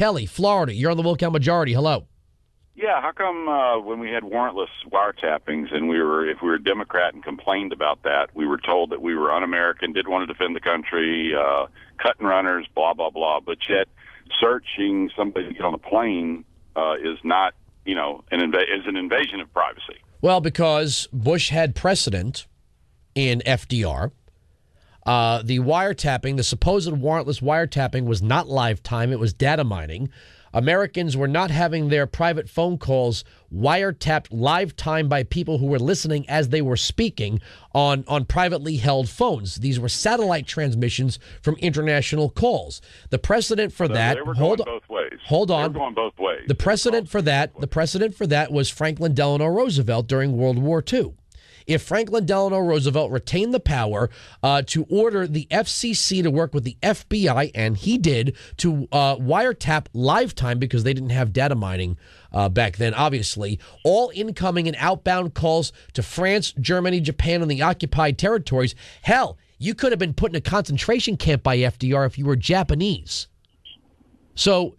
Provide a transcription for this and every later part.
Kelly, Florida. You're on the Wilkow Majority. Hello. Yeah, how come when we had warrantless wiretappings and if we were a Democrat and complained about that, we were told that we were un-American, didn't want to defend the country, cutting runners, blah, blah, blah, but yet searching somebody to get on a plane is not, is an invasion of privacy. Well, because Bush had precedent in FDR. The wiretapping, the supposed warrantless wiretapping was not live time. It was data mining. Americans were not having their private phone calls wiretapped live time by people who were listening as they were speaking on privately held phones. These were satellite transmissions from international calls. The precedent for that, they were going both ways. Hold on. They were going both ways. The precedent for that was Franklin Delano Roosevelt during World War II. If Franklin Delano Roosevelt retained the power to order the FCC to work with the FBI, and he did, to wiretap live time because they didn't have data mining back then, obviously, all incoming and outbound calls to France, Germany, Japan, and the occupied territories. Hell, you could have been put in a concentration camp by FDR if you were Japanese. So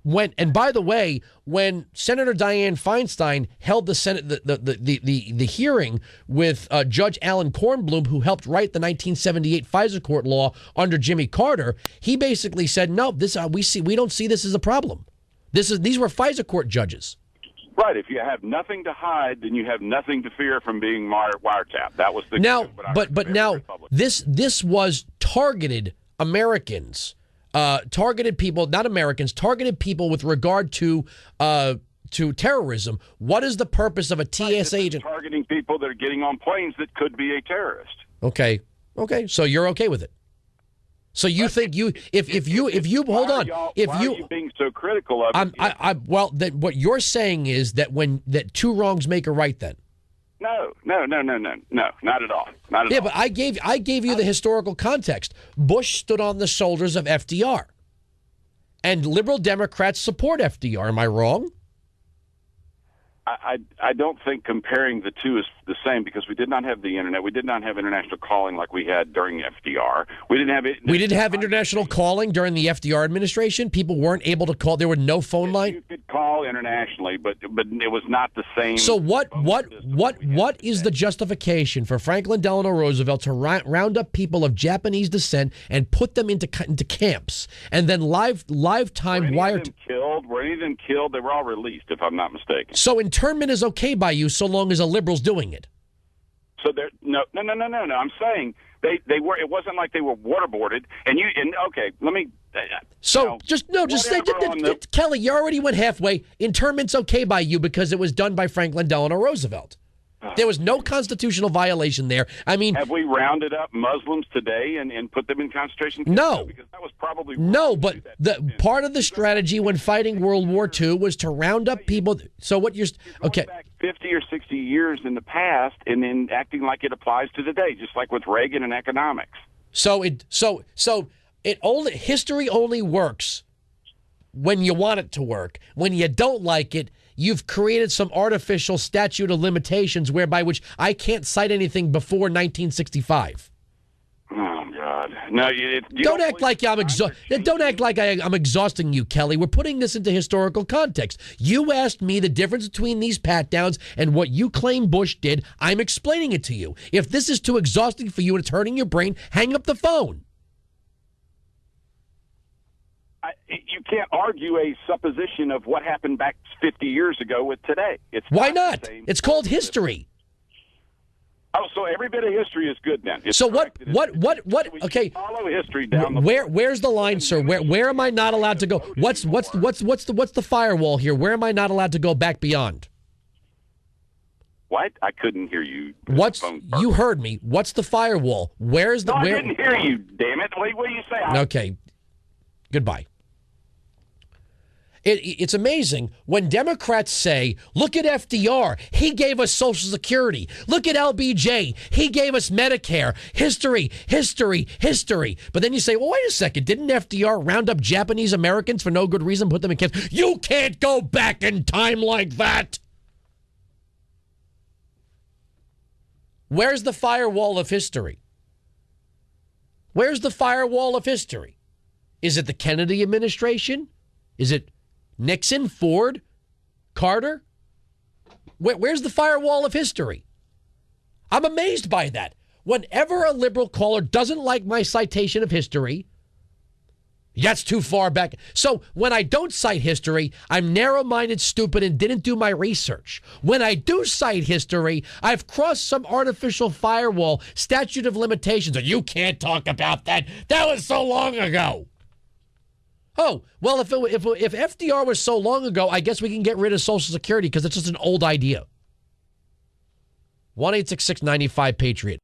and by the way, when Senator Dianne Feinstein held the Senate the hearing with Judge Alan Kornblum, who helped write the 1978 FISA court law under Jimmy Carter, he basically said, "No, we don't see this as a problem. These were FISA court judges." Right. If you have nothing to hide, then you have nothing to fear from being wiretapped. That was the this was targeted Americans. Targeted people, not Americans, targeted people with regard to terrorism. What is the purpose of a TSA agent? Targeting people that are getting on planes that could be a terrorist. Okay. So you're okay with it. So you think if you hold on, why are you being so critical of it? What you're saying is that two wrongs make a right then. No, not at all. Not at all. But I gave you the historical context. Bush stood on the shoulders of FDR. And liberal Democrats support FDR. Am I wrong? I don't think comparing the two is the same because we did not have the internet. We did not have international calling like we had during FDR. We didn't have international calling during the FDR administration. People weren't able to call. There were no phone line. You could call internationally, but it was not the same. So what is the justification for Franklin Delano Roosevelt to round up people of Japanese descent and put them into camps and then live time wired? Were any of them killed? They were all released, if I'm not mistaken. So internment is okay by you so long as a liberal's doing it. So no. I'm saying they were. It wasn't like they were waterboarded. Okay, let me. Kelly, you already went halfway. Internment's okay by you because it was done by Franklin Delano Roosevelt. There was no constitutional violation there. I mean, have we rounded up Muslims today and put them in concentration camps? No, because that was probably but the part of the strategy when fighting World War II was to round up people. So what you're okay? Back 50 or 60 years in the past, and then acting like it applies to today, just like with Reagan and economics. History only works when you want it to work. When you don't like it, you've created some artificial statute of limitations whereby which I can't cite anything before 1965. Oh God! No, don't act like I'm exhausting you, Kelly. We're putting this into historical context. You asked me the difference between these pat downs and what you claim Bush did. I'm explaining it to you. If this is too exhausting for you and it's hurting your brain, hang up the phone. You can't argue a supposition of what happened back 50 years ago with today. Why not? It's called history. Oh, so every bit of history is good then. So what? Okay. Follow history down. Where's the line, sir? Where am I not allowed to go? What's the firewall here? Where am I not allowed to go back beyond? What? I couldn't hear you. You heard me. What's the firewall? Where's the? I didn't hear you. Damn it! What do you say? Okay. Goodbye. It's amazing when Democrats say, look at FDR, he gave us Social Security. Look at LBJ, he gave us Medicare. History. But then you say, well, wait a second, didn't FDR round up Japanese Americans for no good reason, put them in camps? You can't go back in time like that. Where's the firewall of history? Where's the firewall of history? Is it the Kennedy administration? Is it Nixon, Ford, Carter? Where's the firewall of history? I'm amazed by that. Whenever a liberal caller doesn't like my citation of history, that's too far back. So when I don't cite history, I'm narrow-minded, stupid, and didn't do my research. When I do cite history, I've crossed some artificial firewall, statute of limitations, and you can't talk about that. That was so long ago. Oh, well, if FDR was so long ago, I guess we can get rid of Social Security because it's just an old idea. 1-866-95-PATRIOT.